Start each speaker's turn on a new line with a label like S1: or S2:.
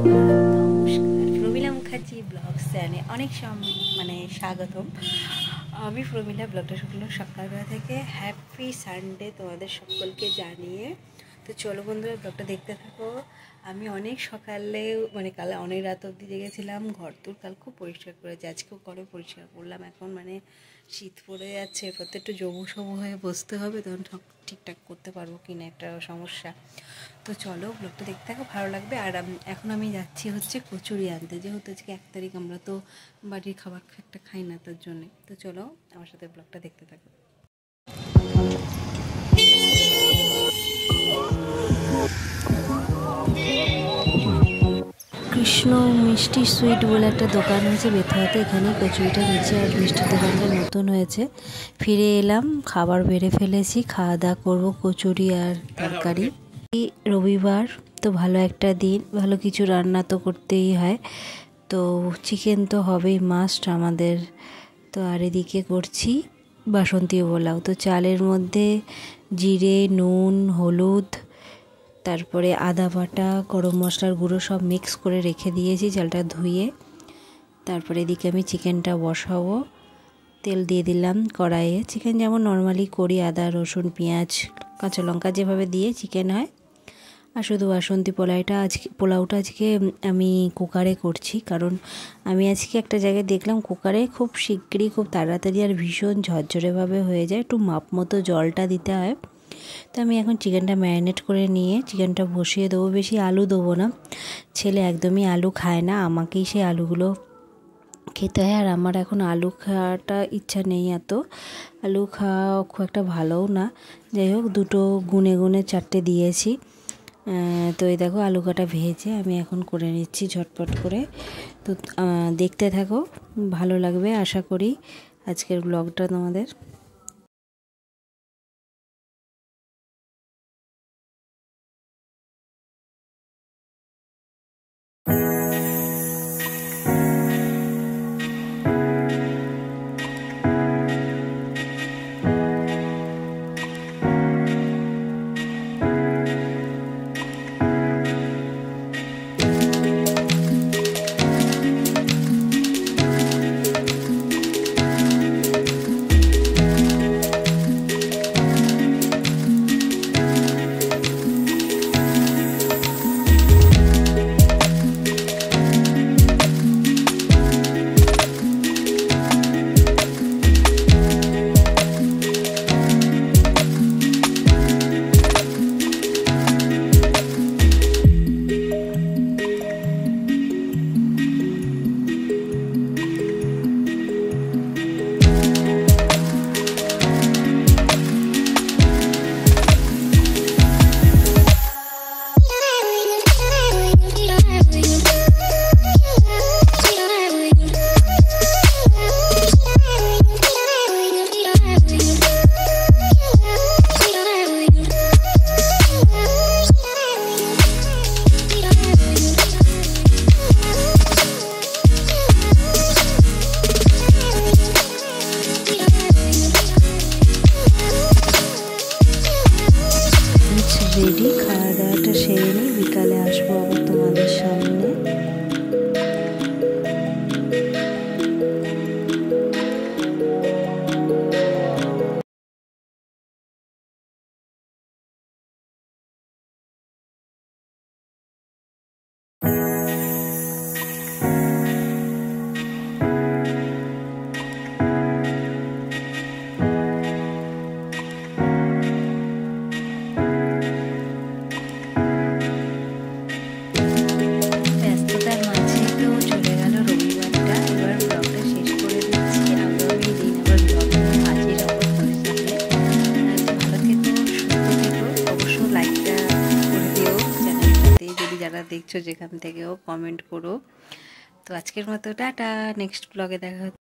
S1: নমস্কার, প্রমীলা মুখার্জি ব্লগস চ্যানেলে অনেক স্বাগতম। আমি প্রমীলা ব্লগটা শুরু সকালবেলা থেকে। হ্যাপি সানডে তোমাদের সকলকে জানিয়ে। তো চলো বন্ধুরা, ব্লগটা দেখতে থাকো। আমি অনেক সকালে কাল অনেক রাত অবধি জেগেছিলাম। ঘর তোর কাল খুব পরিষ্কার করেছি, আজকেও ঘরে পরিষ্কার করলাম। এখন শীত পড়ে যাচ্ছে, এরপর তো একটু জবু সবু হয়ে বসতে হবে, তখন ঠিকঠাক করতে পারবো কি না একটা সমস্যা। তো চলো ব্লগটা দেখতে থাকো, ভালো লাগবে। আর এখন আমি যাচ্ছি হচ্ছে কচুরি আনতে, যেহেতু আজকে 1 তারিখ, আমরা তো বাড়ির খাবার একটা খাই না, তার জন্যে। তো চলো আমার সাথে ব্লগটা দেখতে থাকো। কৃষ্ণ মিষ্টি সুইট বলে একটা দোকান হয়েছে বেথুয়াতে, এখানে কচুরিটা দিচ্ছে। আর মিষ্টির দোকানটা নতুন হয়েছে, ফিরে এলাম, খাবার বেড়ে ফেলেছি, খাওয়া দাওয়া করবো কচুরি আর তরকারি। রবিবার তো ভালো একটা দিন, ভালো কিছু রান্না তো করতেই হয়, তো চিকেন তো হবেই মাস্ট আমাদের। তো আর এদিকে করছি বাসন্তী পোলাও। তো চালের মধ্যে জিরে, নুন, হলুদ, তারপরে আদা বাটা, গরম মশলার গুঁড়ো সব মিক্স করে রেখে দিয়েছি চালটা ধুয়ে। তারপরে এদিকে আমি চিকেনটা বসাবো। তেল দিয়ে দিলাম কড়াইয়ে, চিকেন যেমন নর্মালি করি, আদা রসুন পেঁয়াজ কাঁচা লঙ্কা যেভাবে দিয়ে চিকেন হয়। আর শুধু বাসন্তী পোলাওটা আজকে আমি কুকারে করছি, কারণ আমি আজকে একটা জায়গায় দেখলাম কুকারে খুব শিগগিরই, খুব তাড়াতাড়ি আর ভীষণ ঝরঝরেভাবে হয়ে যায়, একটু মাপ মতো জলটা দিতে হয়। তো আমি এখন চিকেনটা ম্যারিনেট করে নিয়ে চিকেনটা বসিয়ে দেবো। বেশি আলু দেবো না, ছেলে একদমই আলু খায় না, আমাকেই সেই আলুগুলো খেতে হয়। আর আমার এখন আলু খাওয়াটা ইচ্ছা নেই, এত আলু খাওয়া খুব একটা ভালোও না। যাই হোক, দুটো গুনে গুনে 4টে দিয়েছি। তো এই দেখো আলু কাটা ভেজে আমি এখন করে নিচ্ছি ঝটপট করে। তো দেখতে থাকো, ভালো লাগবে আশা করি আজকের ব্লগটা তোমাদের। রেডি, খাওয়া দাওয়াটা সেরে নিই, বিকালে আসবো আবার তোমাদের সামনে। ব্যস্ততার মাঝে তো চলে গেল রবিবারটা, এবার ব্লগটা শেষ করে দিচ্ছি। আগামী দিন আবার ব্লগ নিয়ে হাজির হবো তোমাদের সামনে। ভালো থেকো, সুস্থ থেকো, অবশ্য লাইকটা করে দিও চ্যানেলটাতে, যদি যারা দেখছো যেখান থেকেও কমেন্ট করো। তো আজকের মতো টাটা, নেক্সট ব্লগে দেখা হচ্ছে।